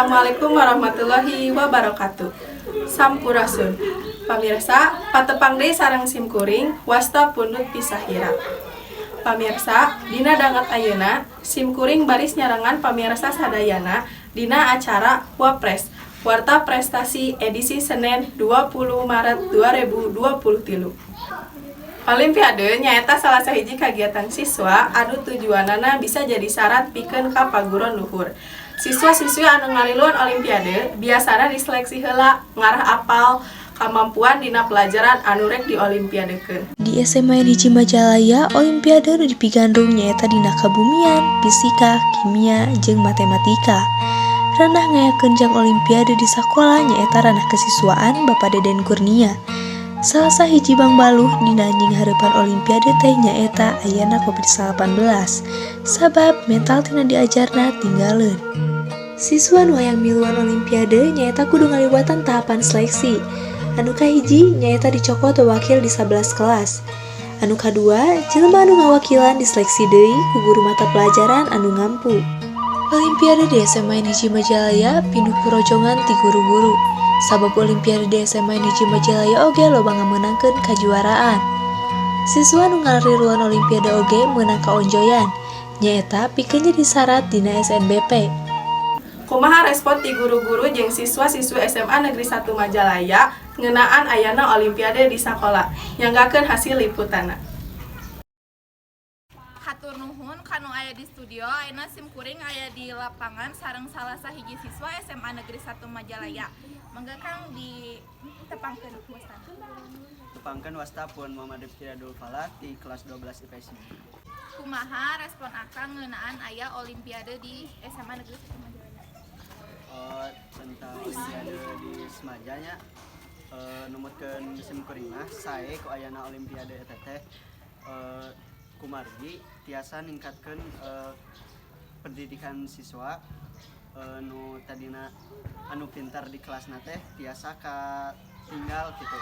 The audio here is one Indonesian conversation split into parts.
Assalamualaikum warahmatullahi wabarakatuh. Sampurasun. Pamirsa, patepang deui sareng simkuring wasta pundut pisahira. Pamirsa, dina dangat ayeuna simkuring baris nyarengan pamirsa sadayana dina acara Wapres Warta Prestasi edisi Senin 20 Maret 2023. Olimpiade nyaeta salah sahiji kagiatan siswa anu tujuanana bisa jadi syarat pikeun ka paguron luhur. Siswa-siswi anu ngaliluan olimpiade biasana diseleksi heula ngarah apal kemampuan dina pelajaran anu rek di olimpiadekeun. Di SMA di Cimajalaya, olimpiade nu dipigandung nyaeta dina kabumian, fisika, kimia, jeung matematika. Ranah ngayakeun jang olimpiade di sakola nyaeta ranah kesiswaan Bapak Deden Kurnia. Salah sahiji Bang Baluh dina anjing harapan olimpiade teh nyaeta ayana COVID-19. Sabab mental tina diajarna tinggalin. Siswa nu hayang miluan olimpiade nyaeta kudu ngaliwatan tahapan seleksi. Anu kahiji nyaeta dicokot wakil di 11 kelas. Anu kadua, jelema anu ngawakilan diseleksi deui ku guru mata pelajaran anu ngampu. Olimpiade di SMA Niji Majalaya pinuh purojongan ti guru-guru. Sabab olimpiade di SMA Niji Majalaya oge loba ngamenangkeun kajuaraan. Siswa nu ngariluan olimpiade oge meunang kaonjoyan, nyaeta pikeun jadi syarat dina SNBP. Kumaha respon ti guru-guru jeung siswa-siswi SMA Negeri 1 Majalaya ngeunaan ayana olimpiade di sakola. Nyanggakeun hasil liputanna. Hatur nuhun kanu aya di studio, ayeuna simkuring aya di lapangan sareng salah sahiji siswa SMA Negeri 1 Majalaya. Mangga Kang ditepangkeun wasta. Tepangkeun wasta pun Muhammad Rifki Abdul Falah di kelas 12 IPS. Kumaha respon Akang ngeunaan aya olimpiade di SMA Negeri 1 Majalaya? Tentang olimpiade di Semajanya numutkeun simkuring mah sae ku ayana olimpiade eta teh kumargi tiasa ningkatkeun pendidikan siswa nu tadina anu pintar di kelasna teh tiasa ka tinggal kitu.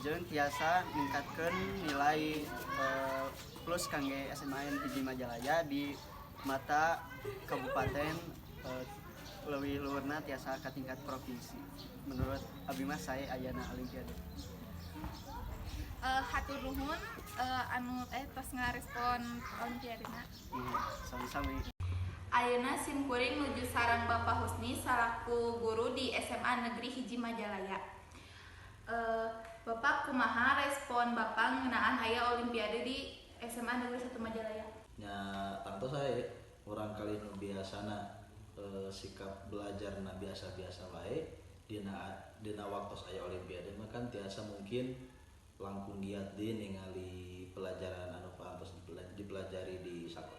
Jeung tiasa ningkatkeun nilai plus kangge SMA Niji Majalaya di mata kabupaten leuwih luhurna tiasa ka tingkat provinsi. Menurut abdi mah sae ayana olimpiade. Hatur nuhun anu tos ngarespon olimpiadena. Sami-sami. Ayeuna simkuring nuju sareng Bapak Husni salaku guru di SMA Negeri 1 Majalaya. Bapak kumaha respon Bapak ngeunaan aya olimpiade di SMA Negeri 1 Majalaya? Ya, tentu saya orang kali nu biasana sikap belajarna biasa-biasa wae dina waktu saya olimpiade mah kan tiasa mungkin langkung giat deui ningali pelajaran anu pantos dipelajari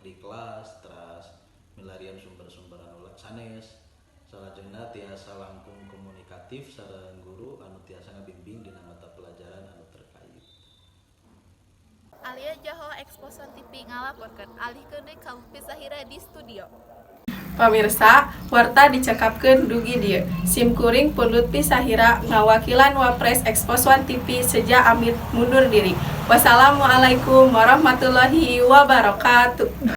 di kelas, terus milarian sumber-sumber anu sanes. Salajengna tiasa langkung komunikatif sareng guru anu tiasa ngabimbing dina mata pelajaran anu terkait. Alia Jaho Exposon TV ngalaporkeun alihkeun deui ka Pisahira di studio. Pamirsa, warta dicekapkeun dugi dieu. Simkuring pundut Pisahira ngawakilan Wapres Exposon TV sejak amit mundur diri. Wassalamualaikum warahmatullahi wabarakatuh.